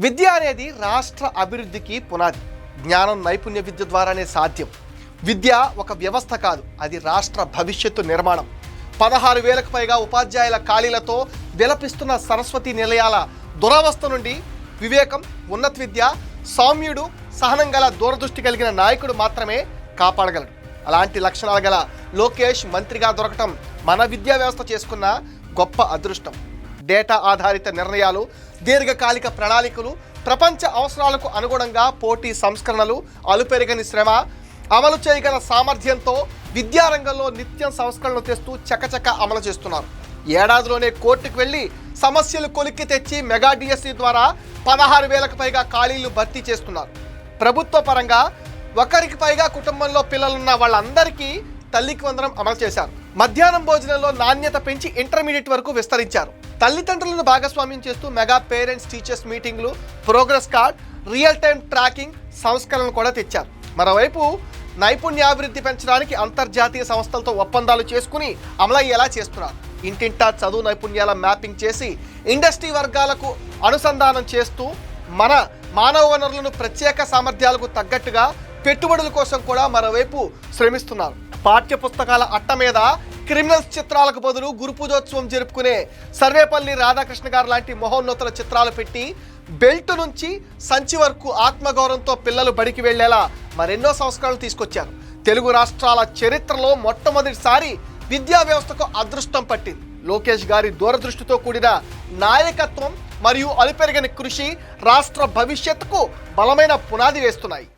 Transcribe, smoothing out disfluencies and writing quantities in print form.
విద్య అనేది రాష్ట్ర అభివృద్ధికి పునాది. జ్ఞానం, నైపుణ్య విద్య ద్వారానే సాధ్యం. విద్య ఒక వ్యవస్థ కాదు, అది రాష్ట్ర భవిష్యత్తు నిర్మాణం. 16,000కు పైగా ఉపాధ్యాయుల ఖాళీలతో విలపిస్తున్న సరస్వతి నిలయాల దురవస్థ నుండి వివేకం, ఉన్నత విద్య, సౌమ్యుడు, సహనం గల దూరదృష్టి కలిగిన నాయకుడు మాత్రమే కాపాడగలడు. అలాంటి లక్షణాలు గల లోకేష్ మంత్రిగా దొరకటం మన విద్యా వ్యవస్థ చేసుకున్న గొప్ప అదృష్టం. డేటా ఆధారిత నిర్ణయాలు, దీర్ఘకాలిక ప్రణాళికలు, ప్రపంచ అవసరాలకు అనుగుణంగా పోటీ సంస్కరణలు, అలుపెరగని శ్రమ, అమలు చేయగల సామర్థ్యంతో విద్యారంగంలో నిత్యం సంస్కరణలు తెస్తూ చకచక అమలు చేస్తున్నారు. ఏడాదిలోనే కోర్టుకు వెళ్ళి సమస్యలు కొలిక్కి తెచ్చి మెగా డిఎస్సి ద్వారా 16,000కు పైగా ఖాళీలు భర్తీ చేస్తున్నారు. ప్రభుత్వ పరంగా ఒకరికి పైగా కుటుంబంలో పిల్లలున్న వాళ్ళందరికీ తల్లికి వందనం అమలు చేశారు. మధ్యాహ్నం భోజనంలో నాణ్యత పెంచి ఇంటర్మీడియట్ వరకు విస్తరించారు. తల్లిదండ్రులను భాగస్వామ్యం చేస్తూ మెగా పేరెంట్స్ టీచర్స్ మీటింగ్లు, progress card, real time tracking సంస్కరణలు కూడా తెచ్చారు. మరోవైపు నైపుణ్యాభివృద్ధి పెంచడానికి అంతర్జాతీయ సంస్థలతో ఒప్పందాలు చేసుకుని అమలయ్యేలా చేస్తున్నారు. ఇంటింటా చదువు నైపుణ్యాల మ్యాపింగ్ చేసి ఇండస్ట్రీ వర్గాలకు అనుసంధానం చేస్తూ మన మానవ వనరులను ప్రత్యేక సామర్థ్యాలకు తగ్గట్టుగా పెట్టుబడుల కోసం కూడా మరోవైపు శ్రమిస్తున్నారు. పాఠ్య పుస్తకాల అట్ట మీద క్రిమినల్స్ చిత్రాలకు బదులు గురు పూజోత్సవం జరుపుకునే సర్వేపల్లి రాధాకృష్ణ గారు లాంటి మహోన్నతుల చిత్రాలు పెట్టి బెల్ట్ నుంచి సంచి వరకు ఆత్మగౌరవంతో పిల్లలు బడికి వెళ్లేలా మరెన్నో సంస్కరణలు తీసుకొచ్చారు. తెలుగు రాష్ట్రాల చరిత్రలో మొట్టమొదటిసారి విద్యా వ్యవస్థకు అదృష్టం పట్టింది. లోకేష్ గారి దూరదృష్టితో కూడిన నాయకత్వం మరియు అలుపెరగని కృషి రాష్ట్ర భవిష్యత్తుకు బలమైన పునాది వేస్తున్నాయి.